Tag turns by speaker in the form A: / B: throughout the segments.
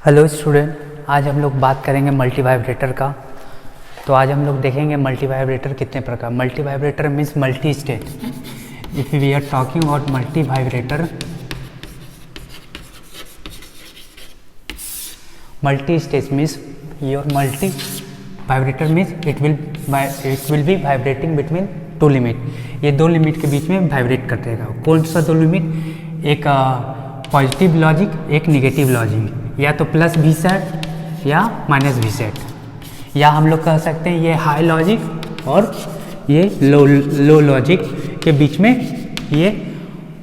A: Hello student, आज हम लोग बात करेंगे मल्टी वाइब्रेटर का। तो आज हम लोग देखेंगे मल्टी वाइब्रेटर कितने प्रकार। Multivibrator means multi state. If we are talking about multivibrator, multi state means your multivibrator means it will be vibrating between two limit. ये दो लिमिट के बीच में वाइब्रेट कर देगा। कौन सा दो लिमिट? एक पॉजिटिव लॉजिक, एक निगेटिव लॉजिक, या तो प्लस वी सेट या माइनस वी सेट, या हम लोग कह सकते हैं ये हाई लॉजिक और ये लो लॉजिक के बीच में ये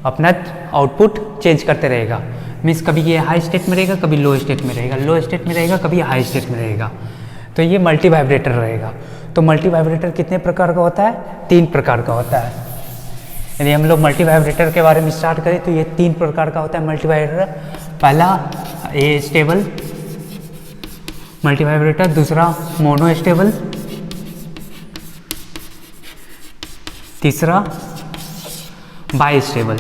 A: अपना आउटपुट चेंज करते रहेगा। मीन्स कभी ये हाई स्टेट में रहेगा, कभी लो स्टेट में रहेगा, लो स्टेट में रहेगा, कभी हाई स्टेट में रहेगा। तो ये मल्टी वाइब्रेटर रहेगा। तो मल्टी वाइब्रेटर कितने प्रकार का होता है? 3 प्रकार का होता है। यदि हम लोग मल्टी वाइब्रेटर के बारे में स्टार्ट करें तो ये 3 प्रकार का होता है मल्टी वाइब्रेटर। पहला ए स्टेबल मल्टी वाइब्रेटर, दूसरा मोनो स्टेबल, तीसरा by stable.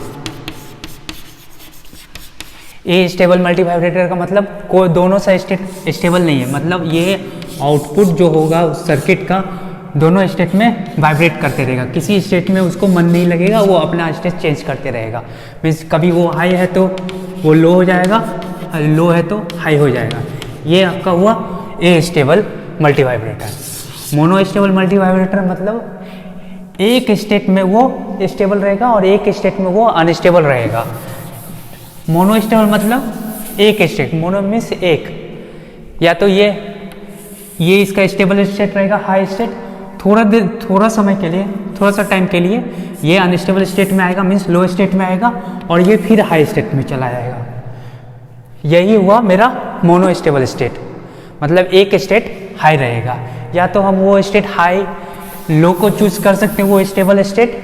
A: A stable multi vibrator का मतलब कोई दोनों सा स्टेट स्टेबल नहीं है। मतलब ये आउटपुट जो होगा उस सर्किट का दोनों स्टेट में वाइब्रेट करते रहेगा। किसी स्टेट में उसको मन नहीं लगेगा, वो अपना स्टेट चेंज करते रहेगा। मीन्स कभी वो हाई है तो वो लो हो जाएगा, लो है तो हाई हो जाएगा। ये आपका हुआ astable multivibrator. Monostable multivibrator मतलब एक स्टेट में वो स्टेबल रहेगा और एक स्टेट में वो अनस्टेबल रहेगा। मोनो स्टेबल मतलब एक स्टेट, मोनो मीन्स एक, या तो ये इसका स्टेबल स्टेट रहेगा हाई स्टेट, थोड़ा समय के लिए, थोड़ा सा टाइम के लिए ये अनस्टेबल स्टेट में आएगा, मीन्स लो स्टेट में आएगा, और ये फिर हाई स्टेट में चला जाएगा। यही हुआ मेरा मोनो स्टेबल स्टेट। मतलब एक स्टेट हाई रहेगा, या तो हम वो स्टेट हाई लो को चूज कर सकते हैं। वो स्टेबल स्टेट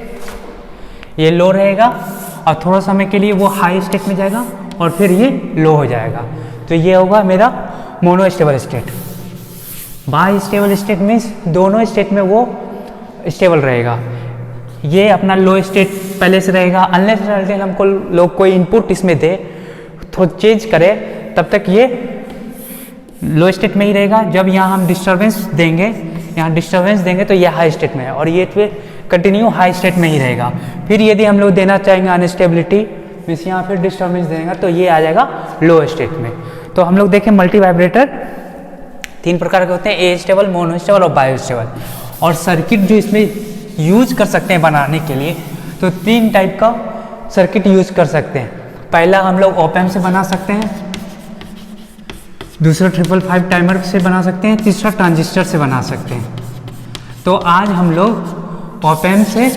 A: ये लो रहेगा और थोड़ा समय के लिए वो हाई स्टेट में जाएगा और फिर ये लो हो जाएगा। तो ये होगा मेरा mono stable state. By stable state means दोनों स्टेट में वो स्टेबल रहेगा। ये अपना लो स्टेट पहले से रहेगा, अनलेस हमको लोग कोई इनपुट इसमें दे तो चेंज करे, तब तक ये लो स्टेट में ही रहेगा। जब यहाँ हम डिस्टर्बेंस देंगे तो ये हाई स्टेट में है, और ये फिर कंटिन्यू हाई स्टेट में ही रहेगा। फिर यदि हम लोग देना चाहेंगे अनस्टेबिलिटी, मीन्स यहाँ फिर डिस्टर्बेंस देंगे तो ये आ जाएगा लो स्टेट में। तो हम लोग देखें मल्टी वाइब्रेटर 3 प्रकार के होते हैं, ए स्टेबल, मोनो स्टेबल और बायो स्टेबल। और सर्किट जो इसमें यूज कर सकते हैं बनाने के लिए, तो 3 टाइप का सर्किट यूज कर सकते हैं। पहला हम लोग ऑप एम्प से बना सकते हैं, दूसरा 555 टाइमर से बना सकते हैं, तीसरा ट्रांजिस्टर से बना सकते हैं। तो आज हम लोग ऑप एम्प से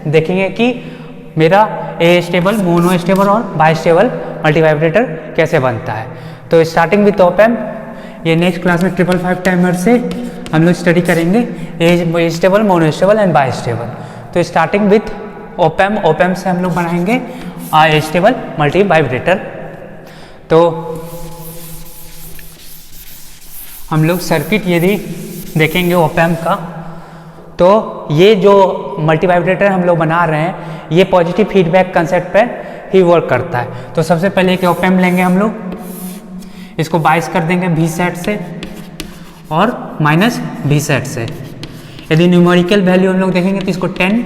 A: देखेंगे कि मेरा ए स्टेबल, मोनो स्टेबल और बाई स्टेबल मल्टी वाइब्रेटर कैसे बनता है। तो स्टार्टिंग विथ ऑप एम्प, ये नेक्स्ट क्लास में 555 टाइमर से हम लोग स्टडी करेंगे astable, monostable and bistable. तो स्टार्टिंग विथ ऑप एम्प से हम लोग बनाएंगे ए स्टेबल मल्टी वाइब्रेटर। तो हम लोग सर्किट यदि देखेंगे ऑप एम्प का, तो ये जो मल्टी वाइब्रेटर हम लोग बना रहे हैं, ये पॉजिटिव फीडबैक कंसेप्ट पर ही वर्क करता है। तो सबसे पहले एक ऑप एम्प लेंगे हम लोग, इसको बाइस कर देंगे वी सेट से और माइनस वी सेट से। यदि न्यूमेरिकल वैल्यू हम लोग देखेंगे तो इसको 10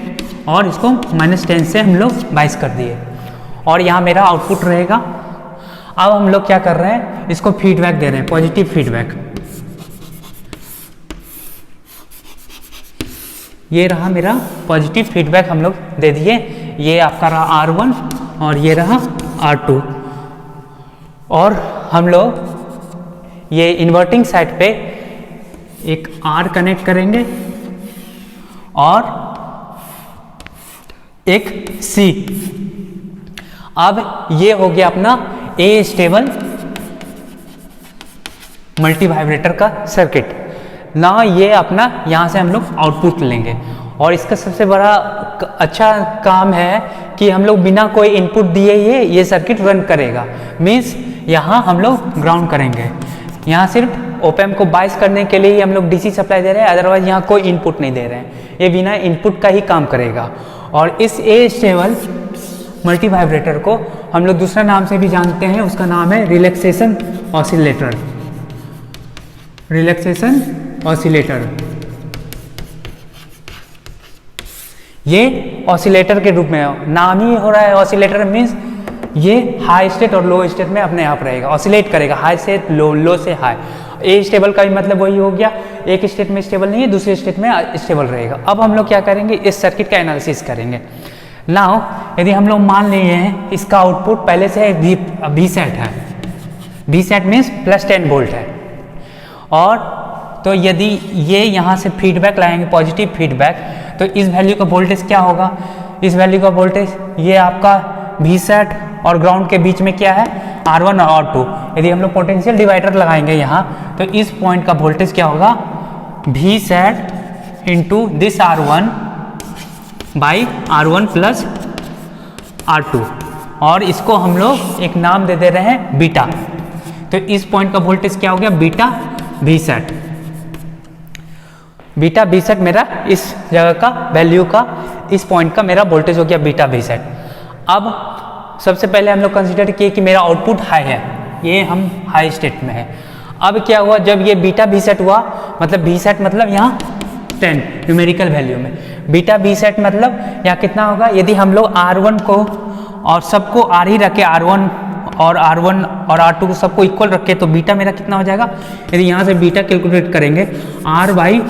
A: और इसको -10 से हम लोग बाइस कर दिए, और यहाँ मेरा आउटपुट रहेगा। अब हम लोग क्या कर रहे हैं, इसको फीडबैक दे रहे हैं, पॉजिटिव फीडबैक। ये रहा मेरा पॉजिटिव फीडबैक, हम लोग दे दिए। ये आपका रहा R1 और ये रहा R2। और हम लोग ये इन्वर्टिंग साइड पे एक R कनेक्ट करेंगे और एक C। अब ये हो गया अपना ए स्टेबल मल्टी वाइब्रेटर का सर्किट। ना ये अपना यहाँ से हम लोग आउटपुट लेंगे, और इसका सबसे बड़ा अच्छा काम है कि हम लोग बिना कोई इनपुट दिए ये सर्किट रन करेगा। मीन्स यहाँ हम लोग ग्राउंड करेंगे, यहाँ सिर्फ ऑप एम्प को बाइस करने के लिए ही हम लोग डीसी सप्लाई दे रहे हैं, अदरवाइज यहाँ कोई इनपुट नहीं दे रहे हैं। ये बिना इनपुट का ही काम करेगा। और इस ए स्टेबल मल्टी वाइब्रेटर को हम लोग दूसरा नाम से भी जानते हैं, उसका नाम है रिलैक्सेशन ऑसिलेटर, रिलैक्सेशन ऑसिलेटर। ये ऑसिलेटर के रूप में नाम ही हो रहा है ऑसिलेटर, मीन्स ये हाई स्टेट और लो स्टेट में अपने आप रहेगा, ऑसिलेट करेगा हाई से लो, लो से हाई। ए स्टेबल का भी मतलब वही हो गया, एक स्टेट में स्टेबल नहीं है, दूसरे स्टेट में स्टेबल रहेगा। अब हम लोग क्या करेंगे, इस सर्किट का एनालिसिस करेंगे। नाउ यदि हम लोग मान लिए हैं इसका आउटपुट पहले से भी सेट है, भी सेट मीन्स +10 वोल्ट है, और तो यदि ये यहाँ से फीडबैक लाएंगे, पॉजिटिव फीडबैक, तो इस वैल्यू का वोल्टेज क्या होगा, इस वैल्यू का वोल्टेज ये आपका भी सेट और ग्राउंड के बीच में क्या है, R1 और R2। यदि हम लोग पोटेंशियल डिवाइडर लगाएंगे यहाँ, तो इस पॉइंट का वोल्टेज क्या होगा, भी set into this R1 by R1 plus R2, और इसको हम लोग एक नाम दे रहे हैं बीटा। तो इस पॉइंट का वोल्टेज क्या हो गया, बीटा भी सेट। बीटा भी सेट मेरा इस जगह का वैल्यू का, इस पॉइंट का मेरा वोल्टेज हो गया बीटा भी सेट। अब सबसे पहले हम लोग कंसीडर किए कि मेरा आउटपुट हाई है, ये हम हाई स्टेट में है। अब क्या हुआ, जब ये बीटा भी सेट हुआ, मतलब भी सेट मतलब यहाँ 10 न्यूमेरिकल वैल्यू में, बीटा भी सेट मतलब यहाँ कितना होगा, यदि हम लोग R1 को और सबको R ही रखे, R1 और R2 को सबको इक्वल रखे, तो बीटा मेरा कितना हो जाएगा, यदि यहाँ से बीटा कैलकुलेट करेंगे R by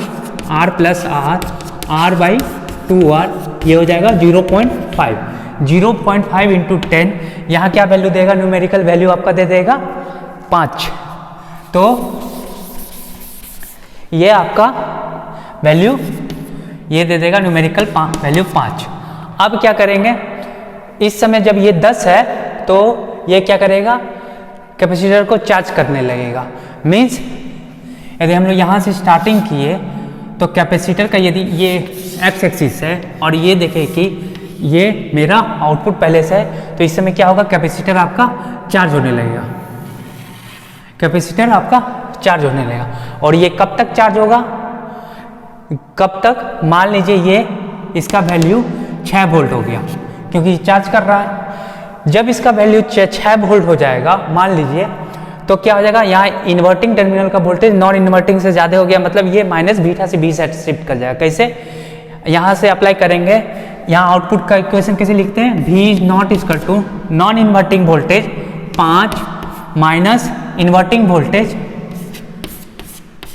A: R plus R by 2R, ये हो जाएगा 0.5। 0.5 इंटू 10, यहाँ क्या वैल्यू देगा, न्यूमेरिकल वैल्यू आपका दे देगा 5। तो ये आपका वैल्यू ये दे देगा न्यूमेरिकल वैल्यू 5। अब क्या करेंगे, इस समय जब ये 10 है तो ये क्या करेगा, कैपेसिटर को चार्ज करने लगेगा। मीन्स यदि हम लोग यहाँ से स्टार्टिंग किए तो कैपेसिटर का यदि ये एक्स एक्सिस है और ये देखें कि ये मेरा आउटपुट पहले से है, तो इस समय क्या होगा, कैपेसिटर आपका चार्ज होने लगेगा, कैपेसिटर आपका चार्ज होने लगेगा। और ये कब तक चार्ज होगा, कब तक, मान लीजिए ये इसका वैल्यू 6 वोल्ट हो गया, क्योंकि चार्ज कर रहा है। जब इसका वैल्यू 6 वोल्ट हो जाएगा मान लीजिए, तो क्या हो जाएगा, यहाँ इन्वर्टिंग टर्मिनल का वोल्टेज नॉन इन्वर्टिंग से ज़्यादा हो गया, मतलब ये माइनस बीटा से बी सेट शिफ्ट कर जाएगा। कैसे, यहाँ से अप्लाई करेंगे, यहाँ आउटपुट का इक्वेशन कैसे लिखते हैं, V naught is to non inverting voltage 5 minus inverting voltage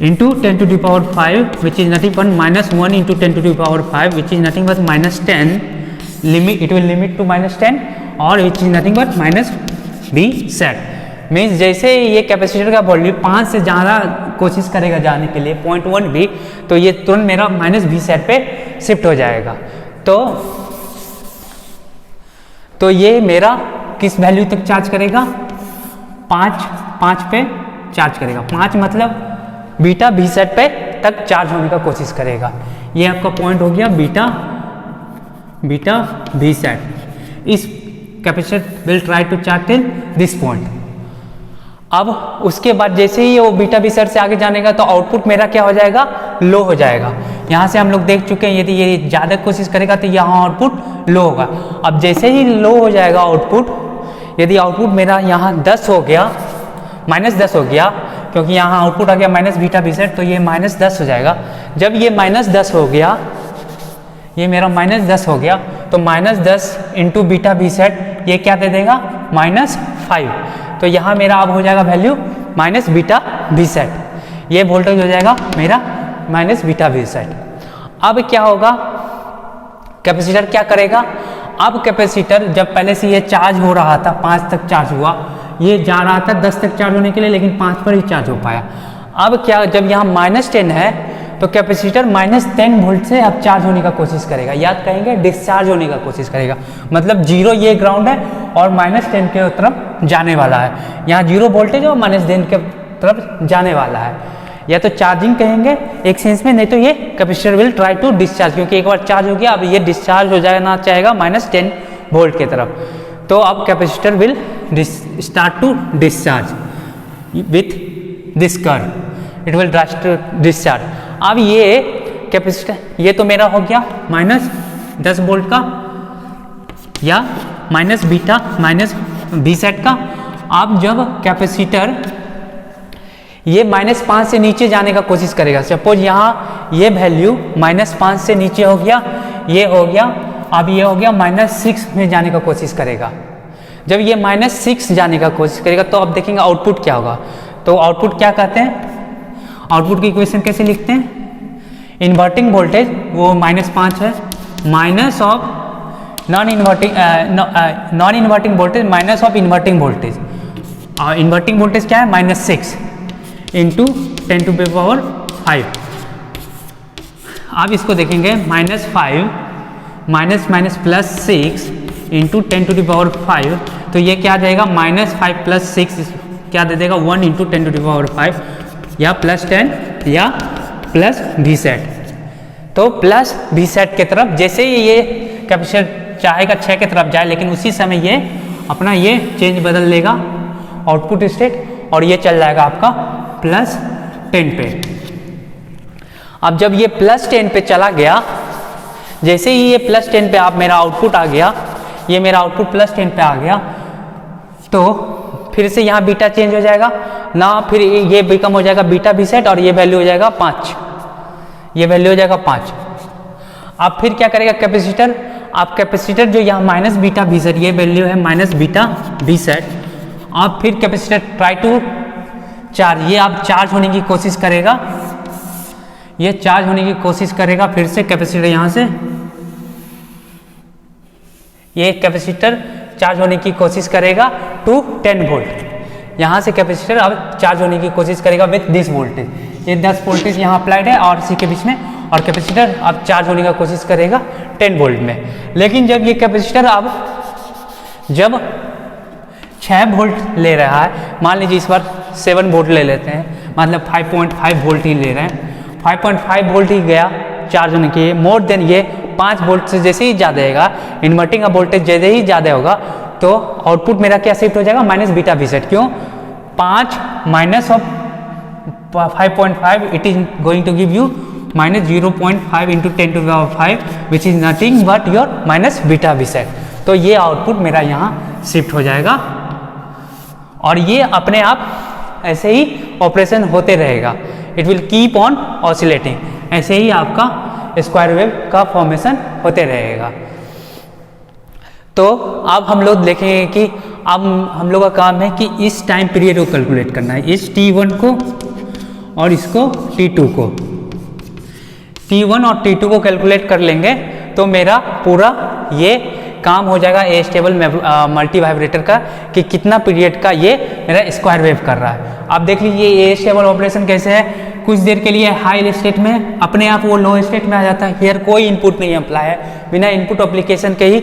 A: into 10 to the power 5 which is nothing but -1 into 10 to the power 5 which is nothing but -10, limit it will limit to -10 और which is nothing but minus V set. Means जैसे ये capacitor का value 5 से ज़्यादा कोशिश करेगा जाने के लिए 0.1 भी, तो ये तुरंत मेरा -V सेट पे शिफ्ट हो जाएगा। तो ये मेरा किस वैल्यू तक चार्ज करेगा, 5 पे चार्ज करेगा। 5 मतलब बीटा भी सेट पे तक चार्ज होने का कोशिश करेगा। ये आपका पॉइंट हो गया बीटा भी सेट। इस capacitor will try to charge till this point. अब उसके बाद जैसे ही वो बीटा भी सेट से आगे जाने का, तो आउटपुट मेरा क्या हो जाएगा, लो हो जाएगा। यहाँ से हम लोग देख चुके हैं, यदि ये ज़्यादा कोशिश करेगा तो यहाँ आउटपुट लो होगा। अब जैसे ही लो हो जाएगा आउटपुट, यदि आउटपुट मेरा यहाँ 10 हो गया, -10 हो गया, क्योंकि यहाँ आउटपुट आ गया माइनस बीटा भी सेट, तो ये -10 हो जाएगा। जब ये -10 हो गया, ये मेरा -10 हो गया, तो -10 इंटू बीटा भी सेट ये क्या दे देगा, -5। तो यहाँ मेरा अब हो जाएगा वैल्यू माइनस बीटा भी सेट। ये वोल्टेज हो जाएगा मेरा माइनस बीटा भी सेट। अब क्या होगा, कैपेसिटर क्या करेगा, अब कैपेसिटर जब पहले से ये चार्ज हो रहा था, 5 तक चार्ज हुआ, ये जा रहा था 10 तक चार्ज होने के लिए, लेकिन 5 पर ही चार्ज हो पाया। अब क्या, जब यहाँ -10 है तो कैपेसिटर -10 वोल्ट से अब चार्ज होने का कोशिश करेगा, याद कहेंगे डिस्चार्ज होने का कोशिश करेगा। मतलब 0 ये ग्राउंड है और -10 के तरफ जाने वाला है। यहाँ 0 वोल्टेज और -10 के तरफ जाने वाला है, या तो चार्जिंग कहेंगे एक सेंस में, नहीं तो ये capacitor will try to discharge, क्योंकि एक बार चार्ज हो गया अब ये डिस्चार्ज हो जाना चाहेगा -10 वोल्ट के तरफ। तो अब capacitor will start to discharge with this curve, it will discharge. अब ये कैपेसिटर, ये तो मेरा हो गया -10 वोल्ट का या minus beta minus B set का। अब जब कैपेसिटर ये -5 से नीचे जाने का कोशिश करेगा। सपोज यहाँ ये वैल्यू -5 से नीचे हो गया, ये हो गया, अब ये हो गया -6 में जाने का कोशिश करेगा। जब ये -6 जाने का कोशिश करेगा तो अब देखेंगे आउटपुट क्या होगा। तो आउटपुट क्या कहते हैं, आउटपुट की इक्वेशन कैसे लिखते हैं, इन्वर्टिंग वोल्टेज वो -5 है, minus of non inverting voltage minus of inverting voltage, और इन्वर्टिंग वोल्टेज क्या है -6 इंटू 10⁵। अब इसको देखेंगे -5 +6 इंटू 10⁵, तो ये क्या आ जाएगा -5 + 6 क्या दे देगा 1 इंटू 10⁵, या +10 या प्लस Vset। तो प्लस Vset के तरफ जैसे ही ये कैपेसिटर चाहेगा 6 की तरफ जाए, लेकिन उसी समय ये अपना ये चेंज बदल लेगा आउटपुट स्टेट, और ये चल जाएगा आपका +10 पे। अब जब ये +10 पे चला गया, जैसे ही ये +10 पे आप मेरा आउटपुट आ गया, ये मेरा आउटपुट +10 पे आ गया, तो फिर से यहाँ बीटा चेंज हो जाएगा ना, फिर ये बिकम हो जाएगा बीटा Vset, और ये वैल्यू हो जाएगा 5, ये वैल्यू हो जाएगा 5। अब फिर क्या करेगा कैपेसिटर, आप कैपेसिटर जो यहाँ -बीटा Vset, ये वैल्यू है -बीटा Vset। अब फिर कैपेसिटर ट्राई टू चार्ज, ये आप चार्ज होने की कोशिश करेगा, ये चार्ज होने की कोशिश करेगा, फिर से कैपेसिटर यहाँ से ये कैपेसिटर चार्ज होने की कोशिश करेगा टू 10 वोल्ट। यहाँ से कैपेसिटर अब चार्ज होने की कोशिश करेगा विथ दिस वोल्टेज, ये 10 वोल्टेज यहाँ अप्लाइड है और सी के बीच में, और कैपेसिटर अब चार्ज होने का कोशिश करेगा 10 वोल्ट में। लेकिन जब ये कैपेसिटर अब जब 6 वोल्ट ले रहा है, मान लीजिए इस बार 7 वोल्ट ले लेते हैं, मतलब 5.5 वोल्ट ही ले रहे हैं, 5.5 वोल्ट ही गया चार्ज होने के, मोर देन ये 5 वोल्ट से जैसे ही ज़्यादा आएगा, इन्वर्टिंग का वोल्टेज जैसे ही ज़्यादा होगा, तो आउटपुट मेरा क्या शिफ्ट हो जाएगा -बीटा Vset। क्यों, 5 minus of 5.5 it is going to give you -0.5 into 10⁵, which is nothing but your -beta Vset। तो ये आउटपुट मेरा यहाँ शिफ्ट हो जाएगा, और ये अपने आप ऐसे ही ऑपरेशन होते रहेगा, it will keep on oscillating, ऐसे ही आपका स्क्वायर वेव का फॉर्मेशन होते रहेगा। तो अब हम लोग देखेंगे कि अब हम लोग का काम है कि इस टाइम पीरियड को कैलकुलेट करना है, इस T1 को और इसको T2 को, T1 और T2 को कैलकुलेट कर लेंगे तो मेरा पूरा ये काम हो जाएगा ए स्टेबल मल्टी वाइब्रेटर का, कि कितना पीरियड का ये मेरा स्क्वायर वेव कर रहा है। आप देख लीजिए ए स्टेबल ऑपरेशन कैसे है, कुछ देर के लिए हाई स्टेट में अपने आप वो लो स्टेट में आ जाता है, फिर कोई इनपुट नहीं अप्लाई है, बिना इनपुट एप्लीकेशन के ही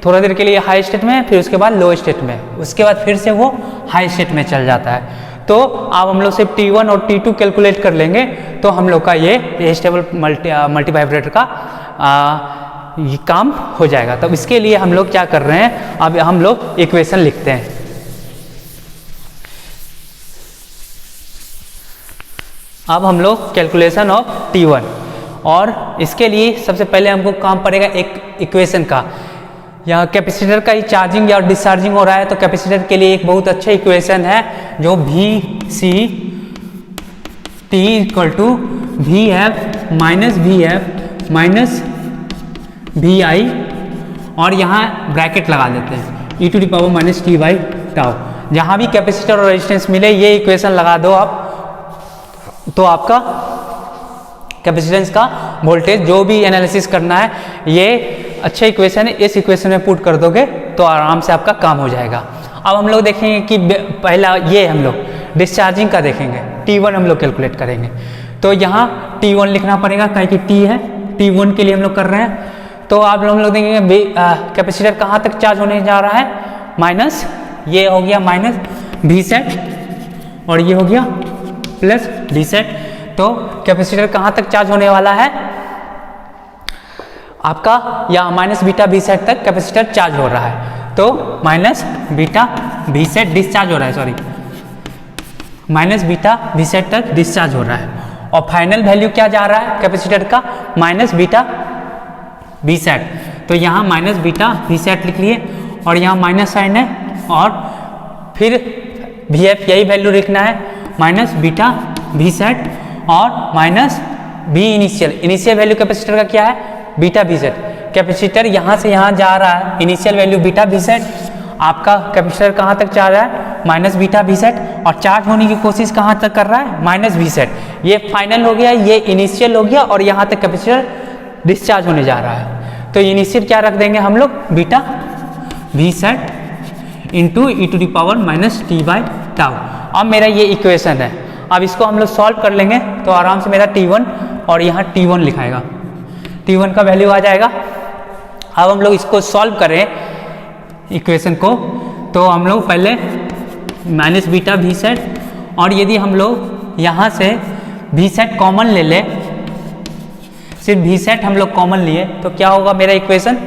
A: थोड़ा देर के लिए हाई स्टेट में, फिर उसके बाद लो स्टेट में, उसके बाद फिर से वो हाई स्टेट में चल जाता है। तो अब हम लोग सिर्फ T1 और T2 कैलकुलेट कर लेंगे तो हम लोग का ये स्टेबल मल्टी वाइब्रेटर का ये काम हो जाएगा। तब इसके लिए हम लोग क्या कर रहे हैं, अब हम लोग इक्वेशन लिखते हैं। अब हम लोग कैलकुलेशन ऑफ T1, और इसके लिए सबसे पहले हमको काम पड़ेगा एक इक्वेशन का। यहाँ कैपेसिटर का ही चार्जिंग या डिस्चार्जिंग हो रहा है, तो कैपेसिटर के लिए एक बहुत अच्छा इक्वेशन है जो VC T = VF minus VF minus VI, और यहाँ ब्रैकेट लगा देते हैं e⁻⁻t/τ। जहाँ भी कैपेसिटर और रेजिस्टेंस मिले ये इक्वेशन लगा दो आप, तो आपका कैपेसिटेंस का वोल्टेज जो भी एनालिसिस करना है, ये अच्छा इक्वेशन है, इस इक्वेशन में पुट कर दोगे तो आराम से आपका काम हो जाएगा। अब हम लोग देखेंगे कि पहला ये हम लोग डिस्चार्जिंग का देखेंगे, T1 हम लोग कैलकुलेट करेंगे। तो यहाँ T1 लिखना पड़ेगा, कहीं की T है, T1 के लिए हम लोग कर रहे हैं। तो आप हम लोग देखेंगे कैपेसिटर कहाँ तक चार्ज होने जा रहा है, माइनस, ये हो गया माइनस Vset और ये हो गया प्लस Vset। तो कैपेसिटर कहाँ तक चार्ज होने वाला है आपका, या -बीटा Vset तक कैपेसिटर चार्ज हो रहा है। तो -बीटा Vset डिस्चार्ज हो रहा है, सॉरी -बीटा Vset तक डिस्चार्ज हो रहा है, और फाइनल वैल्यू क्या जा रहा है कैपेसिटर का, -बीटा Vset। तो यहाँ -बीटा Vset लिख लिए, और यहाँ माइनस साइन है, और फिर VF यही वैल्यू लिखना है, -बीटा वी सेट और minus V initial. Initial value capacitor का क्या है, बीटा वी सेट। कैपेसिटर यहाँ से यहाँ जा रहा है, initial value beta V set, आपका कैपेसिटर कहाँ तक जा रहा है, माइनस बीटा वी सेट, और चार्ज होने की कोशिश कहाँ तक कर रहा है, माइनस वी सेट। ये फाइनल हो गया, ये इनिशियल हो गया, और यहाँ तक कैपेसिटर डिस्चार्ज होने जा रहा है। तो इनिशियल क्या रख देंगे हम लोग, beta V set into e to the power minus t by tau. अब मेरा ये इक्वेशन है, अब इसको हम लोग सॉल्व कर लेंगे तो आराम से मेरा T1 और यहाँ T1 लिखाएगा, T1 का वैल्यू आ जाएगा। अब हम लोग इसको सॉल्व करें इक्वेशन को, तो हम लोग पहले माइनस बीटा वी सेट, और यदि हम लोग यहाँ से वी सेट कॉमन ले ले, सिर्फ वी सेट हम लोग कॉमन लिए, तो क्या होगा मेरा इक्वेशन।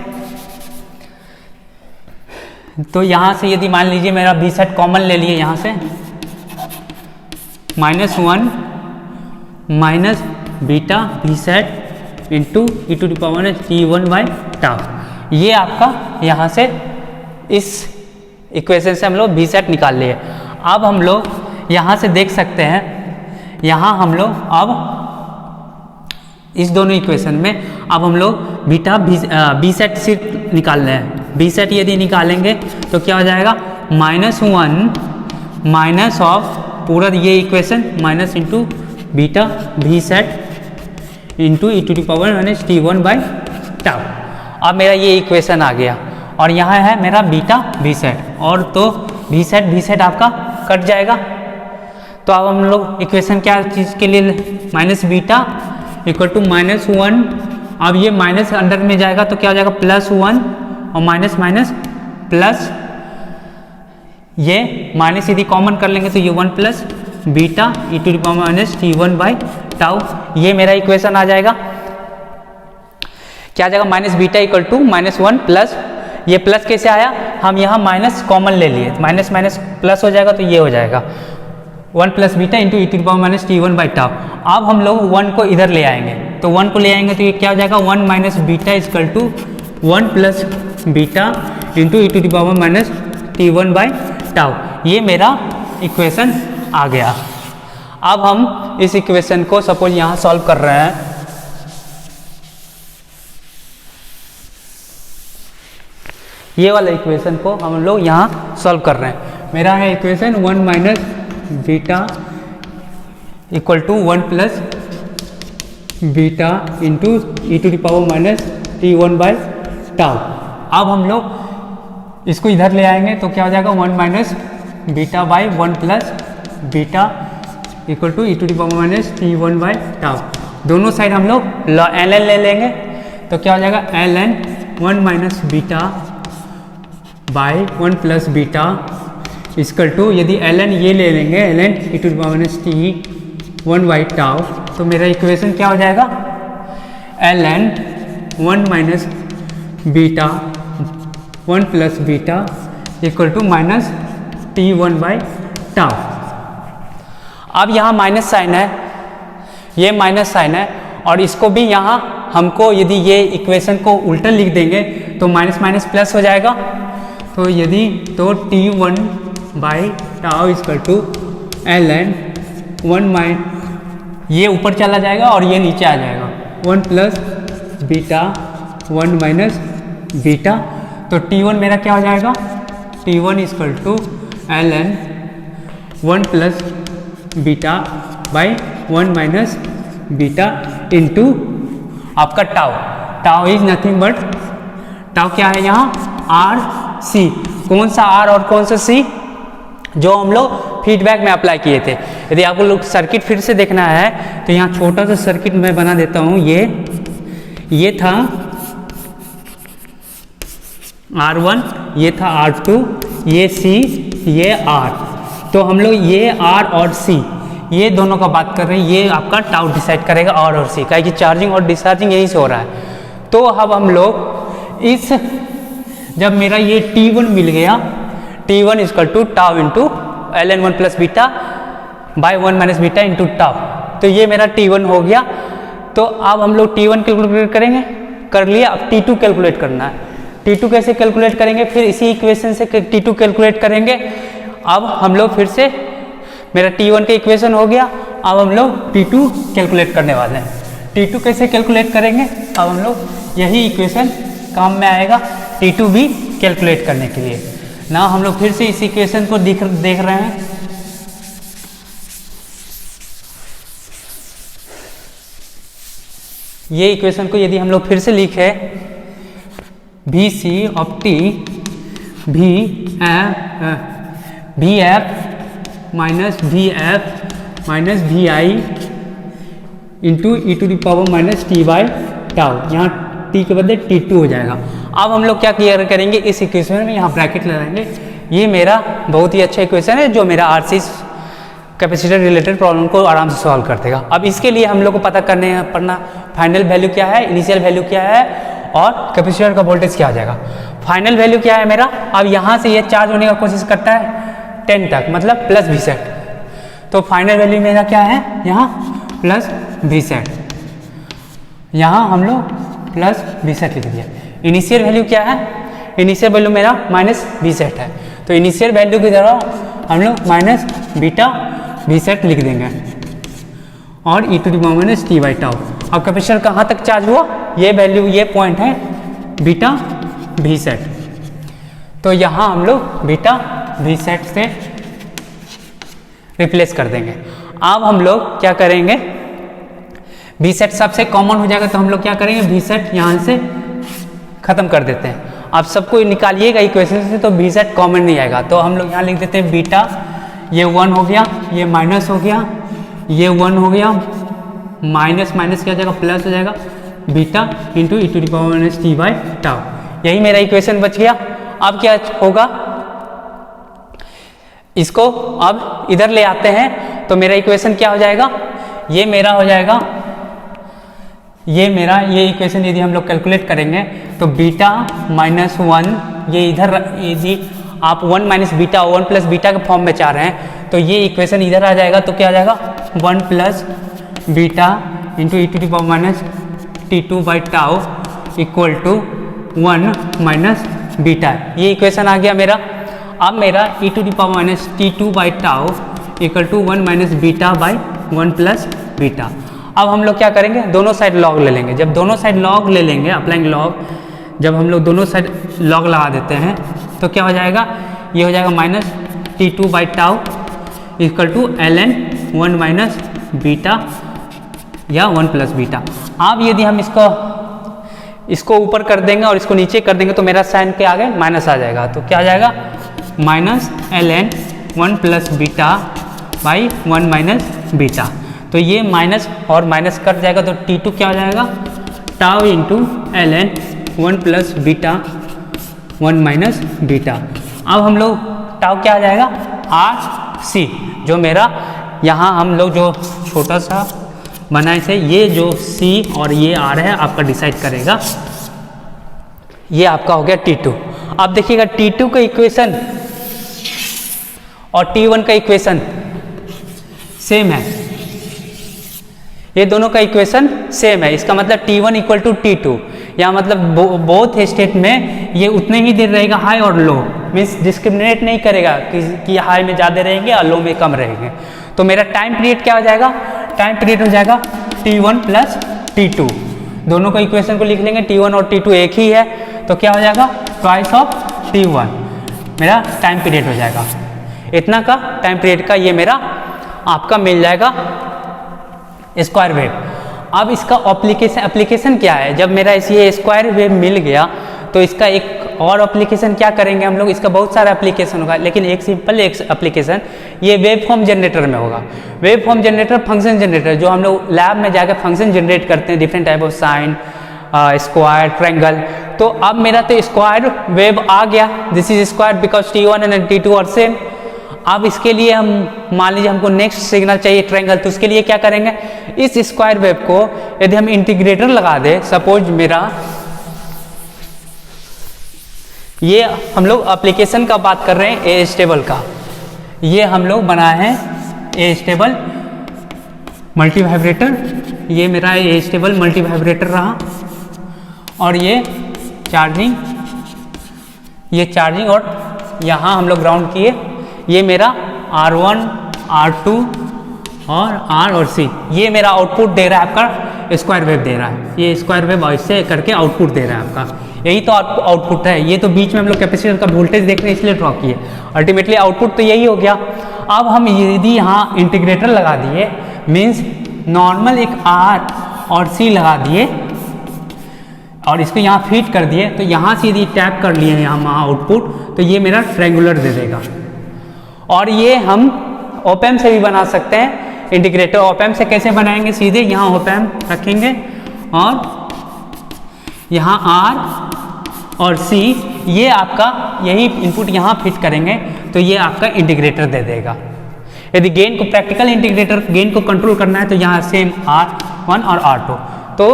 A: तो यहाँ से यदि मान लीजिए मेरा वी सेट कॉमन ले लिए, यहाँ से -1 minus beta V set into e to the power T1 by tau. ये आपका यहाँ से इस इक्वेशन से हम लोग वी सेट निकाल लिए। अब हम लोग यहाँ से देख सकते हैं, यहाँ हम लोग अब इस दोनों इक्वेशन में अब हम लोग बीटा वी सेट सिर्फ निकाल रहे हैं। वी सेट यदि निकालेंगे तो क्या हो जाएगा, -1 माइनस ऑफ पूरा ये equation minus into beta V set into e to the power minus T1 by tau. अब मेरा ये इक्वेशन आ गया, और यहाँ है मेरा बीटा वी सेट, और तो वी सेट आपका कट जाएगा। तो अब हम लोग इक्वेशन क्या चीज़ के लिए, माइनस बीटा इक्वल टू -1, अब ये माइनस अंडर में जाएगा तो क्या हो जाएगा, +1 और माइनस माइनस प्लस, ये माइनस यदि कॉमन कर लेंगे तो ये 1 plus beta e to the power minus T1 by tau. ये मेरा इक्वेशन आ जाएगा, क्या आ जाएगा, minus beta equal to -1 plus, ये प्लस कैसे आया, हम यहाँ माइनस कॉमन ले लिए, माइनस माइनस प्लस हो जाएगा, तो ये हो जाएगा 1 plus beta into e to the power minus T1 by tau. अब हम लोग 1 को इधर ले आएंगे, तो 1 को ले आएंगे तो ये क्या हो जाएगा, 1 minus beta equal to 1 plus beta into e to the power minus T1 by tau. ये मेरा इक्वेशन आ गया। अब हम इस इक्वेशन को सपोज यहाँ सॉल्व कर रहे हैं, ये वाला इक्वेशन को हम लोग यहाँ सॉल्व कर रहे हैं। मेरा है equation 1 minus beta equal to 1 plus beta into e to the power minus T1 by tau. अब हम लोग इसको इधर ले आएंगे तो क्या हो जाएगा, 1 minus beta by 1 plus beta equal to e to the power minus T1 by tau. दोनों साइड हम लोग ln ले लेंगे, तो क्या हो जाएगा, ln 1 minus beta by 1 plus beta equal to, यदि ln ये ले लेंगे ln e to the power minus T1 by tau, तो मेरा इक्वेशन क्या हो जाएगा, ln 1 minus beta 1 plus beta equal to minus T1 by tau. अब यहाँ माइनस साइन है, ये माइनस साइन है, और इसको भी यहाँ हमको यदि ये इक्वेशन को उल्टा लिख देंगे तो माइनस माइनस प्लस हो जाएगा। तो यदि तो T1 by tau equal to ln 1 minus, ये ऊपर चला जाएगा और ये नीचे आ जाएगा, 1 प्लस बीटा 1 माइनस बीटा। तो T1 मेरा क्या हो जाएगा, T1 equal to ln 1 plus beta by 1 minus beta into आपका tau. Tau is nothing but, tau क्या है यहाँ, आर सी। कौन सा आर और कौन सा सी, जो हम लोग फीडबैक में अप्लाई किए थे। यदि आपको लोग सर्किट फिर से देखना है तो यहाँ छोटा सा सर्किट मैं बना देता हूँ। ये था R1, ये था R2, ये C, ये R। तो हम लोग ये R और C ये दोनों का बात कर रहे हैं, ये आपका टाउ डिसाइड करेगा R और C का, कि चार्जिंग और डिस्चार्जिंग यहीं से हो रहा है। तो अब हम लोग इस, जब मेरा ये T1 मिल गया, T1 equal to tau into ln 1 plus beta by 1 minus beta into tau, तो ये मेरा T1 हो गया। तो अब हम लोग T1 कैलकुलेट करेंगे, कर लिया। अब T2 कैलकुलेट करना है। T2 कैसे कैलकुलेट करेंगे, फिर इसी इक्वेशन से T2 कैलकुलेट करेंगे। अब हम लोग फिर से, मेरा T1 का इक्वेशन हो गया अब हम लोग T2 कैलकुलेट करने वाले हैं। T2 कैसे कैलकुलेट करेंगे, अब हम लोग यही इक्वेशन काम में आएगा T2 भी कैलकुलेट करने के लिए ना। हम लोग फिर से इस इक्वेशन को देख रहे हैं। ये इक्वेशन को यदि हम लोग फिर से लिखे V C of t V F minus V I into e to the power minus t by tau, यहाँ टी के बदले T2 हो जाएगा। अब हम लोग क्या क्लियर करेंगे, इस इक्वेशन में यहाँ ब्रैकेट लगाएंगे। ये मेरा बहुत ही अच्छा इक्वेशन है जो मेरा आरसी कैपेसिटर रिलेटेड प्रॉब्लम को आराम से सॉल्व कर देगा। अब इसके लिए हम लोग को पता पड़ना फाइनल वैल्यू क्या है, इनिशियल वैल्यू क्या है और कैपेसिटर का वोल्टेज क्या आ जाएगा। फाइनल वैल्यू क्या है मेरा, अब यहाँ से ये चार्ज होने का कोशिश करता है 10 तक, मतलब प्लस वी सेट। तो फाइनल वैल्यू मेरा क्या है, यहाँ प्लस वी सेट, यहाँ हम लोग प्लस वी सेट लिख दिया। इनिशियल वैल्यू क्या है, इनिशियल वैल्यू मेरा माइनस वी सेट है, तो इनिशियल वैल्यू की तरह हम लोग माइनस बीटा वी सेट लिख देंगे और e to the power minus t by tau. अब कैपेसिटर कहाँ तक चार्ज हुआ, ये वैल्यू ये पॉइंट है बीटा वी सेट, तो यहाँ हम लोग बीटा वी सेट से रिप्लेस कर देंगे। अब हम लोग क्या करेंगे, वी सेट सबसे कॉमन हो जाएगा तो हम लोग क्या करेंगे, वी सेट यहाँ से खत्म कर देते हैं। आप सबको निकालिएगा इक्वेशन से तो वी सेट कॉमन नहीं आएगा, तो हम लोग यहाँ लिख देते हैं बीटा, ये 1 हो गया, ये माइनस हो गया, ये 1 हो गया, माइनस माइनस क्या हो जाएगा प्लस हो जाएगा, beta into e to the power minus t by tau. यही मेरा इक्वेशन बच गया। अब क्या होगा, इसको अब इधर ले आते हैं तो मेरा इक्वेशन क्या हो जाएगा, ये मेरा हो जाएगा, ये इक्वेशन यदि हम लोग कैलकुलेट करेंगे तो बीटा माइनस 1, ये इधर यदि आप 1 माइनस बीटा 1 प्लस बीटा के फॉर्म में चाह रहे हैं तो ये इक्वेशन इधर आ जाएगा, तो क्या आ जाएगा 1 plus beta into e to the power minus T2 by tau equal to 1 minus beta. ये इक्वेशन आ गया मेरा। अब मेरा e to the power minus T2 by tau equal to 1 minus beta by 1 plus beta. अब हम लोग क्या करेंगे, दोनों साइड लॉग ले लेंगे। जब दोनों साइड लॉग ले लेंगे, अप्लाइंग लॉग, जब हम लोग दोनों साइड लॉग लगा देते हैं तो क्या हो जाएगा, ये हो जाएगा minus T2 by tau equal to ln 1 minus beta या 1 प्लस बीटा। अब यदि हम इसको ऊपर कर देंगे और इसको नीचे कर देंगे तो मेरा साइन के आगे माइनस आ जाएगा, तो क्या आ जाएगा minus ln 1 plus beta by 1 minus beta. तो ये माइनस और माइनस कट जाएगा तो T2 क्या हो जाएगा, tau into ln 1 plus beta 1 minus beta. अब हम लोग टाउ क्या आ जाएगा, RC, जो मेरा यहाँ हम लोग जो छोटा सा बनाए थे, ये जो C और ये R है आपका डिसाइड करेगा। ये आपका हो गया T2। अब देखिएगा T2 का इक्वेशन और T1 का इक्वेशन सेम है, ये दोनों का इक्वेशन सेम है। इसका मतलब T1 इक्वल टू T2, या मतलब बोथ स्टेट में ये उतने ही देर रहेगा, हाई और लो, मीन्स डिस्क्रिमिनेट नहीं करेगा कि हाई में ज़्यादा रहेंगे और लो में कम रहेंगे। तो मेरा टाइम पीरियड क्या हो जाएगा, टाइम पीरियड हो जाएगा T1 प्लस T2। दोनों को इक्वेशन को लिख लेंगे, T1 और T2 एक ही है, तो क्या हो जाएगा ट्वाइस ऑफ T1 मेरा टाइम पीरियड हो जाएगा। इतना का टाइम पीरियड का ये मेरा आपका मिल जाएगा स्क्वायर वेव। अब इसका एप्लीकेशन क्या है, जब मेरा ये स्क्वायर वेव मिल गया तो इसका एक और एप्लीकेशन क्या करेंगे हम लोग, इसका बहुत सारा एप्लीकेशन होगा, लेकिन एक सिंपल एक एप्लीकेशन ये वेव फॉर्म जनरेटर में होगा। Wave form generator, function generator, जो हम लोग लैब में जाकर फंक्शन जनरेट करते हैं, different type of sine, square, triangle. तो अब मेरा तो स्क्वायर वेव आ गया, this is square because T1 and T2 are same. अब इसके लिए हम मान लीजिए हमको नेक्स्ट सिग्नल चाहिए ट्रायंगल, तो उसके लिए क्या करेंगे, इस स्क्वायर वेव को यदि हम इंटीग्रेटर लगा दे, सपोज मेरा ये हम लोग एप्लीकेशन का बात कर रहे हैं ए स्टेबल का, ये हम लोग बनाए हैं ए स्टेबल मल्टी वाइब्रेटर, ये मेरा ए स्टेबल मल्टी वाइब्रेटर रहा, और ये चार्जिंग और यहाँ हम लोग ग्राउंड किए, ये मेरा R1, R2 और आर और सी, ये मेरा आउटपुट दे रहा है आपका स्क्वायर वेव दे रहा है, ये स्क्वायर वेव ऐसे करके आउटपुट दे रहा है आपका, यही तो आउटपुट है। ये तो बीच में हम लोग कैपेसिटर का वोल्टेज देख रहे हैं इसलिए ड्रॉ किए, अल्टीमेटली आउटपुट तो यही हो गया। अब हम यदि यहाँ इंटीग्रेटर लगा दिए, मीन्स नॉर्मल एक आर और सी लगा दिए और इसको यहाँ फीड कर दिए, तो यहाँ से यदि टैप कर लिए यहाँ आउटपुट, तो ये मेरा ट्रायंगुलर दे देगा। और ये हम ऑप एम्प से भी बना सकते हैं इंटीग्रेटर। ऑप एम्प से कैसे बनाएंगे, सीधे यहाँ ऑप एम्प रखेंगे और यहाँ आर और सी, ये आपका यही इनपुट यहाँ फिट करेंगे तो ये आपका इंटीग्रेटर दे देगा। यदि गेन को प्रैक्टिकल इंटीग्रेटर गेन को कंट्रोल करना है तो यहाँ सेम R1 और R2। तो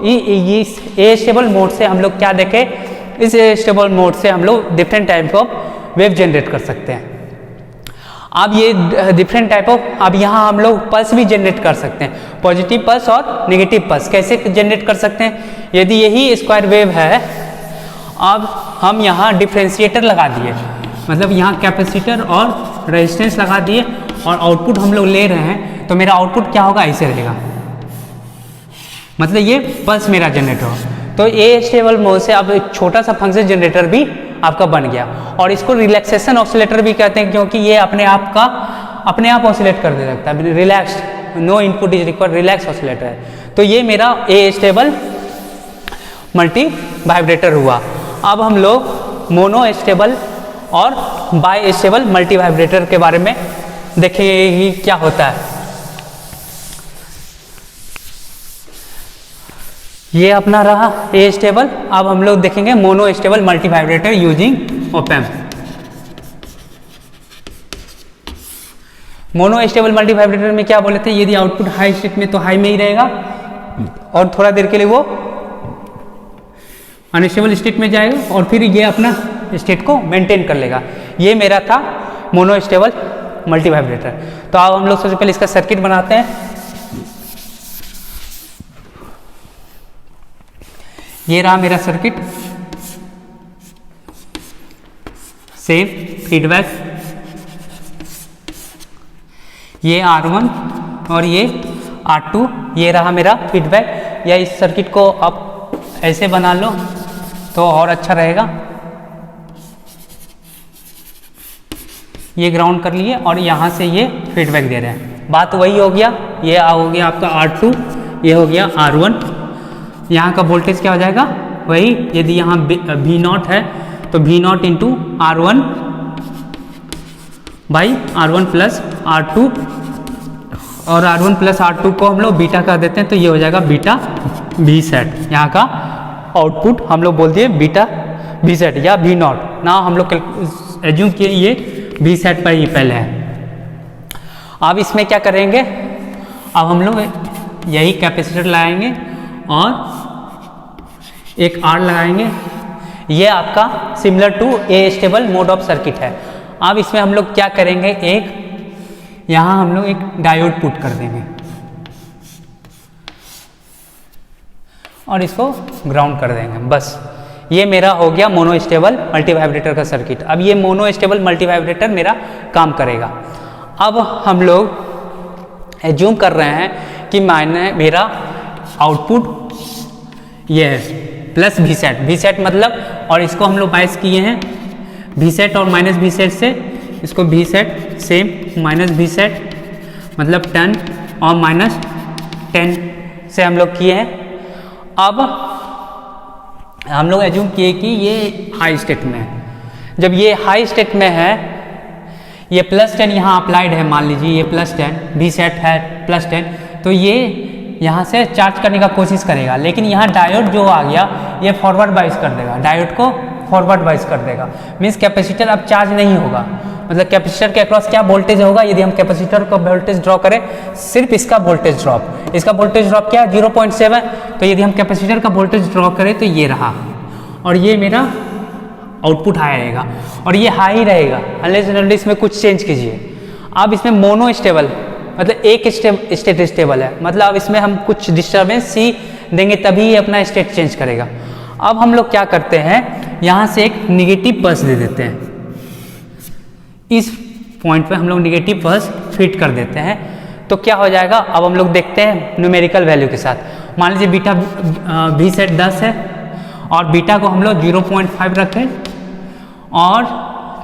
A: इस ए स्टेबल मोड से हम लोग क्या देखें, इस ए स्टेबल मोड से हम लोग different type of wave generate कर सकते हैं। अब ये डिफरेंट टाइप ऑफ, अब यहाँ हम लोग पल्स भी जनरेट कर सकते हैं, पॉजिटिव पल्स और नेगेटिव पल्स कैसे जनरेट कर सकते हैं। यदि यही स्क्वायर वेव है, अब हम यहाँ डिफ्रेंशिएटर लगा दिए, मतलब यहाँ कैपेसिटर और रेजिस्टेंस लगा दिए और आउटपुट हम लोग ले रहे हैं, तो मेरा आउटपुट क्या होगा, ऐसे रहेगा, मतलब ये पल्स मेरा जनरेट होगा। तो ए स्टेबल मोड से अब एक छोटा सा फंक्शन जनरेटर भी आपका बन गया, और इसको रिलैक्सेशन ऑसिलेटर भी कहते हैं क्योंकि ये अपने आप ऑसिलेट कर दे सकता है, relaxed, no input is required, relax oscillator है। तो ये मेरा ए स्टेबल मल्टी वाइब्रेटर हुआ। अब हम लोग मोनो स्टेबल और बाई स्टेबल मल्टी वाइब्रेटर के बारे में देखेंगे क्या होता है। ये अपना रहा ए स्टेबल। अब हम लोग देखेंगे mono stable multi vibrator using op amp. Mono stable multi vibrator में क्या बोले थे, यदि आउटपुट हाई स्टेट में तो हाई में ही रहेगा और थोड़ा देर के लिए वो अनस्टेबल स्टेट में जाएगा और फिर ये अपना स्टेट को मेंटेन कर लेगा। ये मेरा था मोनो स्टेबल मल्टी वाइब्रेटर। तो अब हम लोग सबसे पहले इसका सर्किट बनाते हैं। ये रहा मेरा सर्किट, सेम फीडबैक, ये R1 और ये R2, ये रहा मेरा फीडबैक। या इस सर्किट को आप ऐसे बना लो तो और अच्छा रहेगा। ये ग्राउंड कर लिए और यहाँ से ये फीडबैक दे रहे हैं, बात वही हो गया। ये हो गया आपका R2, ये हो गया R1। यहाँ का वोल्टेज क्या हो जाएगा, वही, यदि यहाँ V0 है तो V0 into R1 by R1 plus R2, और R1 प्लस R2 को हम लोग बीटा कर देते हैं तो ये हो जाएगा बीटा V सेट। यहाँ का आउटपुट हम लोग बोल दिए बीटा V सेट या V0 ना, हम लोग एज्यूम किए ये V सेट पर ही पहले है। अब इसमें क्या करेंगे, अब हम लोग यही कैपेसिटर लगाएंगे और एक R लगाएंगे। ये आपका similar to A stable mode of circuit है। अब इसमें हम लोग क्या करेंगे, एक यहाँ हम लोग एक डायोड पुट कर देंगे और इसको ग्राउंड कर देंगे, बस। ये मेरा हो गया मोनो स्टेबल मल्टी वाइब्रेटर का सर्किट। अब ये मोनो स्टेबल मल्टी वाइब्रेटर मेरा काम करेगा। अब हम लोग एज्यूम कर रहे हैं कि मेरा आउटपुट ये है plus V set. V set मतलब, और इसको हम लोग बाइस किए हैं V सेट और माइनस V सेट से, इसको V set same minus V set मतलब 10 और माइनस 10 से हम लोग किए हैं। अब हम लोग एज्यूम किए कि ये हाई स्टेट में है। जब ये हाई स्टेट में है, ये प्लस 10 यहाँ अप्लाइड है, मान लीजिए ये प्लस 10 V सेट है प्लस 10, तो ये यहाँ से चार्ज करने का कोशिश करेगा, लेकिन यहाँ डायोड जो आ गया ये फॉरवर्ड बाइस कर देगा, डायोड को फॉरवर्ड बाइस कर देगा। मीन्स कैपेसिटर अब चार्ज नहीं होगा, मतलब कैपेसिटर के अक्रॉस क्या वोल्टेज होगा, यदि हम कैपेसिटर का वोल्टेज ड्रॉ करें, सिर्फ इसका वोल्टेज ड्रॉप, इसका वोल्टेज ड्रॉप क्या है 0.7, तो यदि हम कैपेसिटर का वोल्टेज ड्रॉ करें तो ये रहा, और ये मेरा आउटपुट हाई आएगा और ये हाई रहेगा अनलेस अनटिल इसमें कुछ चेंज कीजिए। अब इसमें मोनो स्टेबल मतलब एक स्टेट स्टेबल है, मतलब अब इसमें हम कुछ डिस्टर्बेंस सी देंगे तभी ये अपना स्टेट चेंज करेगा। अब हम लोग क्या करते हैं, यहाँ से एक निगेटिव पल्स दे देते हैं, इस पॉइंट पे हम लोग निगेटिव पल्स फिट कर देते हैं, तो क्या हो जाएगा, अब हम लोग देखते हैं न्यूमेरिकल वैल्यू के साथ। मान लीजिए बीटा वी सेट 10 है और बीटा को हम लोग 0.5 रखें, और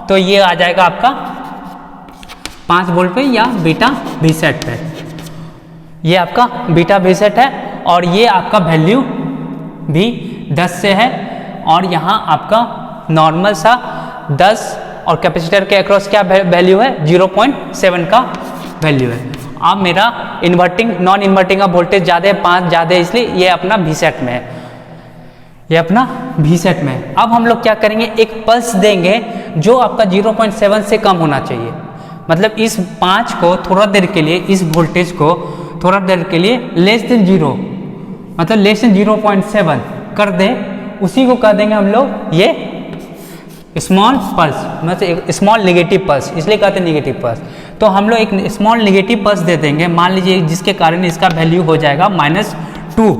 A: तो ये आ जाएगा आपका 5 वोल्ट पे या बीटा वी सेट पे। ये आपका बीटा वी सेट है और ये आपका वैल्यू भी 10 से है, और यहाँ आपका नॉर्मल सा 10 और कैपेसिटर के अक्रॉस क्या वैल्यू है, 0.7 का वैल्यू है। अब मेरा इन्वर्टिंग नॉन इन्वर्टिंग का वोल्टेज ज़्यादा है, 5 ज़्यादा है, इसलिए ये अपना वी सेट में है, ये अपना वी सेट में है। अब हम लोग क्या करेंगे, एक पल्स देंगे जो आपका 0.7 से कम होना चाहिए। मतलब इस 5 को थोड़ा देर के लिए, इस वोल्टेज को थोड़ा देर के लिए लेस देन 0, मतलब लेस देन 0.7 कर दे, उसी को कह देंगे हम लोग ये स्मॉल पल्स, मतलब स्मॉल नेगेटिव पल्स, इसलिए कहते हैं नेगेटिव पल्स। तो हम लोग एक स्मॉल नेगेटिव पल्स दे देंगे, मान लीजिए जिसके कारण इसका वैल्यू हो जाएगा -2।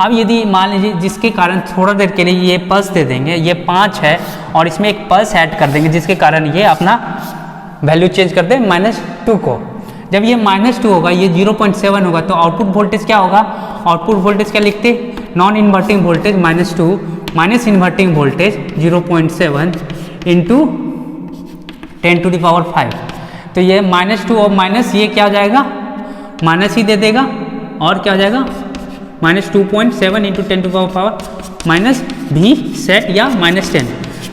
A: अब यदि मान लीजिए जिसके कारण थोड़ा देर के लिए ये पल्स दे देंगे, ये 5 है और इसमें एक पल्स ऐड कर देंगे जिसके कारण ये अपना वैल्यू चेंज कर दे -2 को। जब ये -2 होगा, ये 0.7 होगा, तो आउटपुट वोल्टेज क्या होगा, आउटपुट वोल्टेज क्या लिखते, non inverting voltage -2 minus inverting voltage 0.7 into 10⁵। तो ये -2 और माइनस ये क्या हो जाएगा, माइनस ही दे देगा, और क्या हो जाएगा -2.7 इंटू 10⁻⁻, माइनस भी सेट या -10।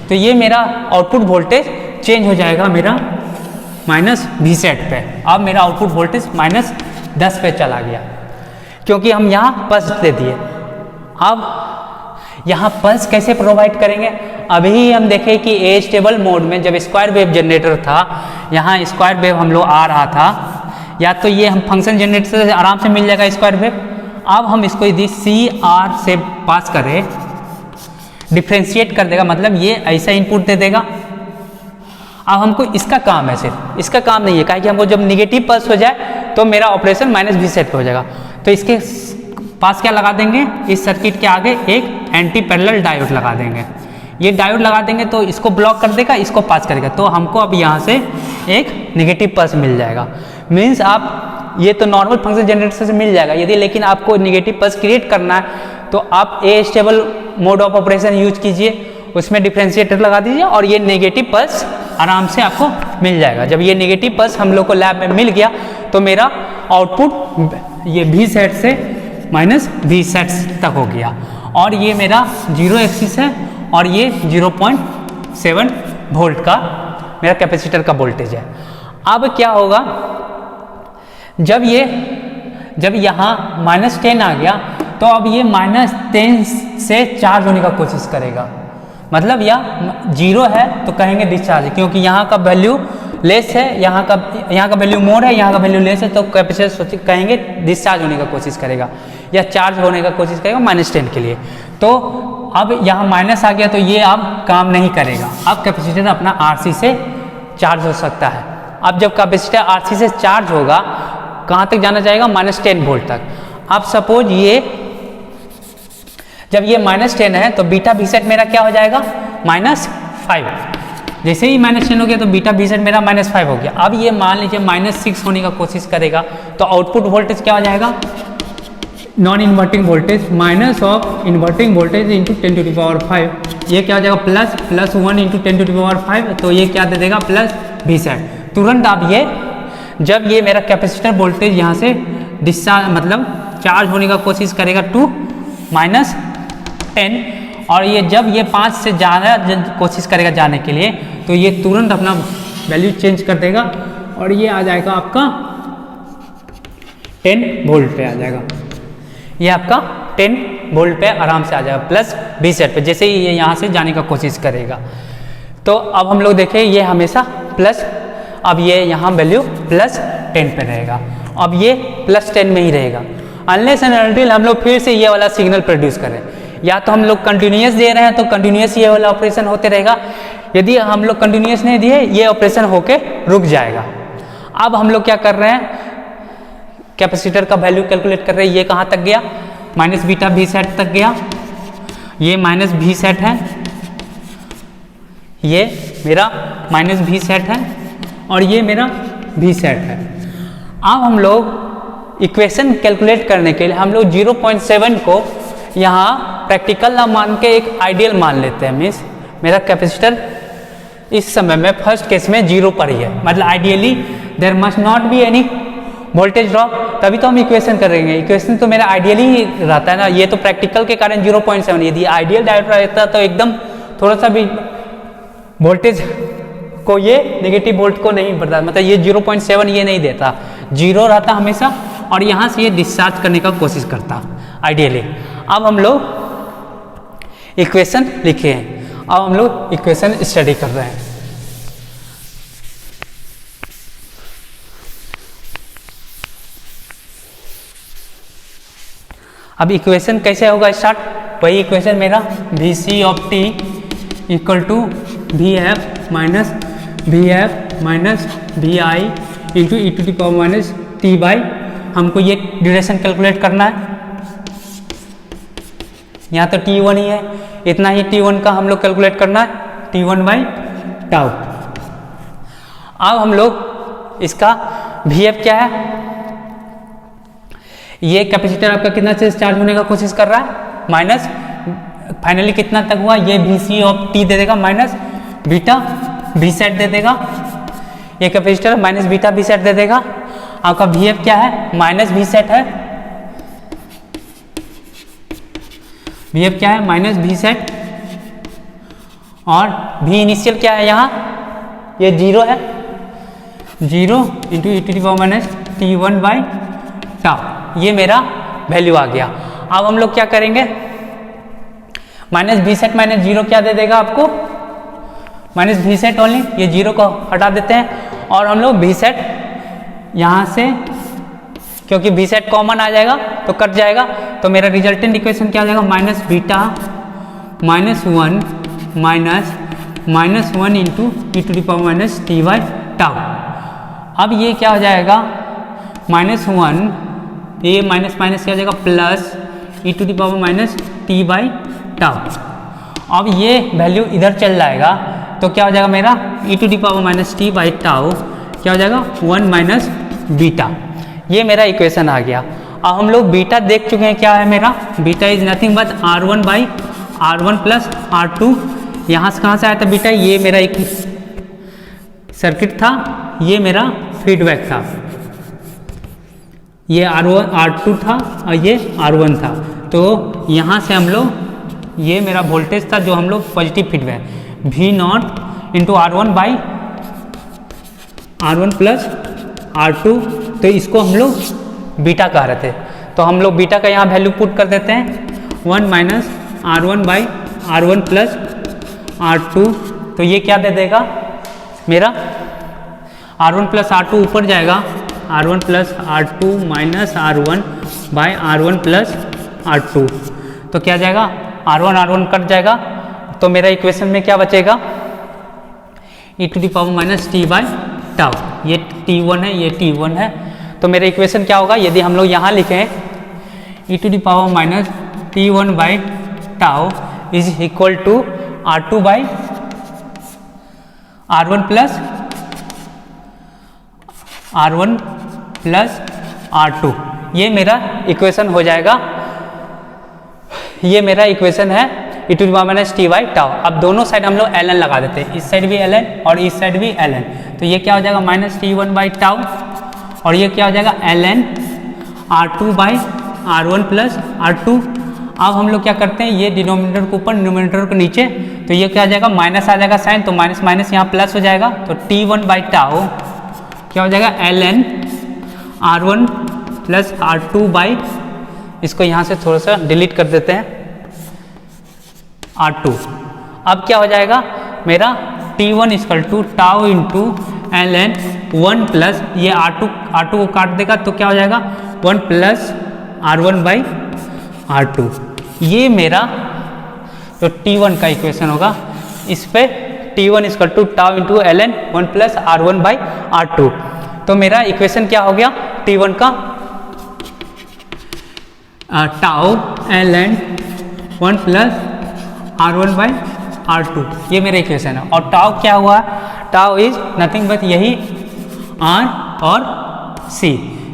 A: तो ये मेरा आउटपुट वोल्टेज चेंज हो जाएगा मेरा -V सेट पे। अब मेरा आउटपुट वोल्टेज -10 पे चला गया, क्योंकि हम यहाँ पल्स दे दिए। अब यहाँ पल्स कैसे प्रोवाइड करेंगे, अभी हम देखें कि ए स्टेबल मोड में जब स्क्वायर वेव जनरेटर था, यहाँ स्क्वायर वेव हम लोग आ रहा था, या तो ये हम फंक्शन जनरेटर से आराम से मिल जाएगा स्क्वायर वेव। अब हम इसको यदि CR से पास करें, डिफ्रेंशिएट कर देगा, मतलब ये ऐसा इनपुट दे देगा। अब हमको इसका काम है, सिर्फ इसका काम नहीं है, काहे कि हमको जब निगेटिव पल्स हो जाए तो मेरा ऑपरेशन -V सेट पे हो जाएगा। तो इसके पास क्या लगा देंगे, इस सर्किट के आगे एक एंटी पैरेलल डायोड लगा देंगे। ये डायोड लगा देंगे तो इसको ब्लॉक कर देगा, इसको पास करेगा, तो हमको अब यहाँ से एक नेगेटिव पल्स मिल जाएगा। मीन्स आप ये तो नॉर्मल फंक्शन जनरेटर से मिल जाएगा, यदि लेकिन आपको नेगेटिव पल्स क्रिएट करना है तो आप a stable mode of operation use कीजिए, उसमें डिफ्रेंशिएटर लगा दीजिए और ये नेगेटिव पल्स आराम से आपको मिल जाएगा। जब ये नेगेटिव पल्स हम लोग को लैब में मिल गया तो मेरा आउटपुट ये V सेट से -V सेट तक हो गया, और ये मेरा 0 एक्सिस है और ये 0.7 वोल्ट का मेरा कैपेसिटर का वोल्टेज है। अब क्या होगा, जब यहाँ -10 आ गया तो अब ये -10 से चार्ज होने का कोशिश करेगा, मतलब या 0 है तो कहेंगे डिस्चार्ज, क्योंकि यहाँ का वैल्यू लेस है, यहाँ का वैल्यू मोर है, यहाँ का वैल्यू लेस है, तो कैपेसिटर कहेंगे डिस्चार्ज होने का कोशिश करेगा या चार्ज होने का कोशिश करेगा -10 के लिए। तो अब यहाँ माइनस आ गया तो ये अब काम नहीं करेगा, अब कैपेसिटर अपना RC से चार्ज हो सकता है। अब जब कैपेसिटर RC से चार्ज होगा, कहाँ तक जाना चाहेगा, -10 वोल्ट तक। अब सपोज ये जब ये -10 है तो बीटा V सेट मेरा क्या हो जाएगा, -5। जैसे ही -10 हो गया तो बीटा V सेट मेरा -5 हो गया। अब ये मान लीजिए -6 होने का कोशिश करेगा तो आउटपुट वोल्टेज क्या हो जाएगा, non inverting voltage minus of inverting voltage into 10⁵। ये क्या हो जाएगा +1 इंटू 10⁵, तो ये क्या दे देगा +V सेट। तुरंत आप ये जब ये मेरा कैपेसिटर वोल्टेज यहाँ से डिस्चार्ज मतलब चार्ज होने का कोशिश करेगा टू -10, और ये जब ये 5 से ज़्यादा कोशिश करेगा जाने के लिए तो ये तुरंत अपना वैल्यू चेंज कर देगा और ये आ जाएगा आपका 10 वोल्ट पे आ जाएगा। ये आपका 10 वोल्ट पे आराम से आ जाएगा +V सेट पे, जैसे ही ये यहाँ से जाने का कोशिश करेगा। तो अब हम लोग देखें ये हमेशा प्लस, अब ये यहाँ वैल्यू +10 पे रहेगा, अब ये +10 में ही रहेगा अनलेस एंड अनटिल हम लोग फिर से ये वाला सिग्नल प्रोड्यूस करें। या तो हम लोग कंटिन्यूस दे रहे हैं तो कंटिन्यूस ये वाला ऑपरेशन होते रहेगा, यदि हम लोग कंटिन्यूस नहीं दिए ये ऑपरेशन होके रुक जाएगा। अब हम लोग क्या कर रहे हैं, कैपेसिटर का वैल्यू कैलकुलेट कर रहे हैं। ये कहाँ तक गया, -βV सेट तक गया, ये -V सेट है, ये मेरा -V सेट है और ये मेरा V सेट है। अब हम लोग इक्वेशन कैलकुलेट करने के लिए हम लोग 0.7 को यहाँ प्रैक्टिकल ना मान के एक आइडियल मान लेते हैं। मीन्स मेरा कैपेसिटर इस समय में फर्स्ट केस में 0 पर ही है, मतलब ideally there must not be any voltage drop, तभी तो हम इक्वेशन करेंगे। इक्वेशन तो मेरा आइडियली ही रहता है ना, ये तो प्रैक्टिकल के कारण 0.7, यदि आइडियल डायोड रहता तो एकदम थोड़ा सा भी वोल्टेज को ये नेगेटिव वोल्ट को नहीं बढ़ता, मतलब ये 0.7 ये नहीं देता, 0 रहता हमेशा और यहाँ से ये डिस्चार्ज करने का कोशिश करता आइडियली। अब हम लोग इक्वेशन लिखे हैं, अब हम लोग इक्वेशन स्टडी कर रहे हैं। अब इक्वेशन कैसे होगा स्टार्ट, वही इक्वेशन मेरा V C of t equal to V F minus V I into e to the power minus t by, हमको ये ड्यूरेशन कैलकुलेट करना है। यहाँ तो T1 ही है, इतना ही T1 का हम लोग कैलकुलेट करना है, T1 बाई टाउ। अब हम लोग इसका VF क्या है, ये कैपेसिटर आपका कितना से चार्ज होने का कोशिश कर रहा है, माइनस फाइनली कितना तक हुआ, ये VC ऑफ T दे देगा माइनस बीटा V सेट दे देगा, ये capacitor minus beta V set दे देगा। आपका VF क्या है, माइनस V सेट है, VF क्या है माइनस V सेट, और V इनिशियल क्या है यहाँ, ये 0 है, 0 into e to the power minus T1 by tau, ये मेरा वैल्यू आ गया। अब हम लोग क्या करेंगे, माइनस V सेट माइनस 0 क्या दे देगा आपको, माइनस V सेट ओनली, ये 0 को हटा देते हैं और हम लोग V सेट यहाँ से, क्योंकि V सेट कॉमन आ जाएगा तो कट जाएगा, तो मेरा रिजल्टेंट इक्वेशन क्या आ जाएगा, minus beta minus 1 minus 1 into e to the power minus t by tau. अब ये क्या हो जाएगा, माइनस 1, ये माइनस माइनस क्या हो जाएगा plus e to the power minus t by tau. अब ये वैल्यू इधर चल जाएगा तो क्या हो जाएगा मेरा e to the power minus t by tau क्या हो जाएगा 1 माइनस बीटा, ये मेरा इक्वेशन आ गया। अब हम लोग बीटा देख चुके हैं, क्या है मेरा beta is nothing but R1 by R1 plus R2। यहाँ से कहाँ से आया था बीटा, ये मेरा एक सर्किट था, ये मेरा फीडबैक था, ये R1 R2 था और ये R1 था, तो यहाँ से हम लोग ये मेरा वोल्टेज था जो हम लोग positive feedback V not into R1 by R1 plus R2, तो इसको हम लोग बीटा कह रहे थे, तो हम लोग बीटा का यहाँ वैल्यू पुट कर देते हैं 1 minus R1 by R1 plus R2, तो ये क्या दे देगा मेरा R1 प्लस R2 ऊपर जाएगा, R1 plus R2 minus R1 by R1 plus R2, तो क्या जाएगा R1 कट जाएगा, तो मेरा इक्वेशन में क्या बचेगा e to the power minus t by tau, ये T1 है, ये T1 है, तो मेरा इक्वेशन क्या होगा, यदि हम लोग यहाँ लिखें e to the power minus T1 by tau is equal to R2 by R1 plus R2, ये मेरा इक्वेशन हो जाएगा, ये मेरा इक्वेशन है e to the power minus t by tau. अब दोनों साइड हम लोग ln लगा देते हैं, इस साइड भी ln और इस साइड भी ln, तो ये क्या हो जाएगा माइनस T1 बाई टाउ और ये क्या हो जाएगा ln R2 by R1 plus R2। अब हम लोग क्या करते हैं, ये डिनोमिनेटर को ऊपर न्यूमरेटर को नीचे, तो ये क्या हो जाएगा माइनस आ जाएगा साइन, तो माइनस माइनस यहाँ प्लस हो जाएगा, तो T1 बाई टाउ क्या हो जाएगा ln R1 plus R2 by, इसको यहाँ से थोड़ा सा डिलीट कर देते हैं R2। अब क्या हो जाएगा मेरा T1 equal to tau into ln 1 plus ये R2 को काट देगा, तो क्या हो जाएगा 1 प्लस R1 बाई R2, ये मेरा जो T1 का इक्वेशन होगा, इस पे T1 equal to tau into ln 1 plus R1 by R2, तो मेरा इक्वेशन क्या हो गया T1 का tau ln 1 plus R1 by R2, ये मेरा इक्वेशन है। और टाउ क्या हुआ, टाउ इज नथिंग बट यही R और C,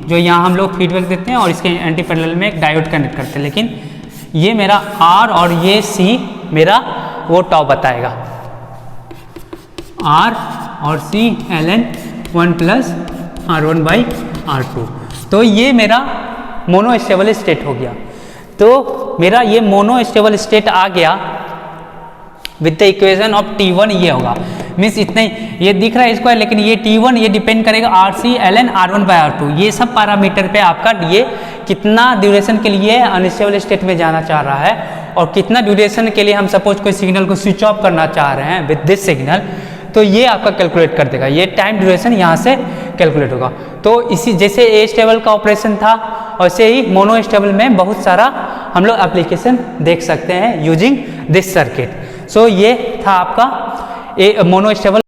A: जो यहाँ हम लोग फीडबैक देते हैं और इसके एंटी पैरेलल में एक डायोड कनेक्ट करते हैं, लेकिन ये मेरा R और ये C मेरा वो टाउ बताएगा, R और C ln 1 प्लस R1/R2। तो ये मेरा मोनो स्टेबल स्टेट हो गया। तो मेरा ये मोनो स्टेबल स्टेट आ गया with the equation of T1 ये होगा, मीन्स इतना ही ये दिख रहा है इसको, लेकिन ये T1 ये डिपेंड करेगा RC ln R1/R2। ये सब पैरामीटर पे आपका ये कितना ड्यूरेशन के लिए अनस्टेबल स्टेट में जाना चाह रहा है और कितना ड्यूरेशन के लिए हम सपोज कोई सिग्नल को स्विच ऑफ करना चाह रहे हैं विद दिस सिग्नल, तो ये आपका कैलकुलेट कर देगा, ये टाइम ड्यूरेशन यहाँ से कैलकुलेट होगा। तो इसी जैसे ए स्टेबल का ऑपरेशन था वैसे ही मोनो स्टेबल में बहुत सारा हम लोग एप्लीकेशन देख सकते हैं यूजिंग दिस सर्किट। सो ये था आपका मोनो स्टेबल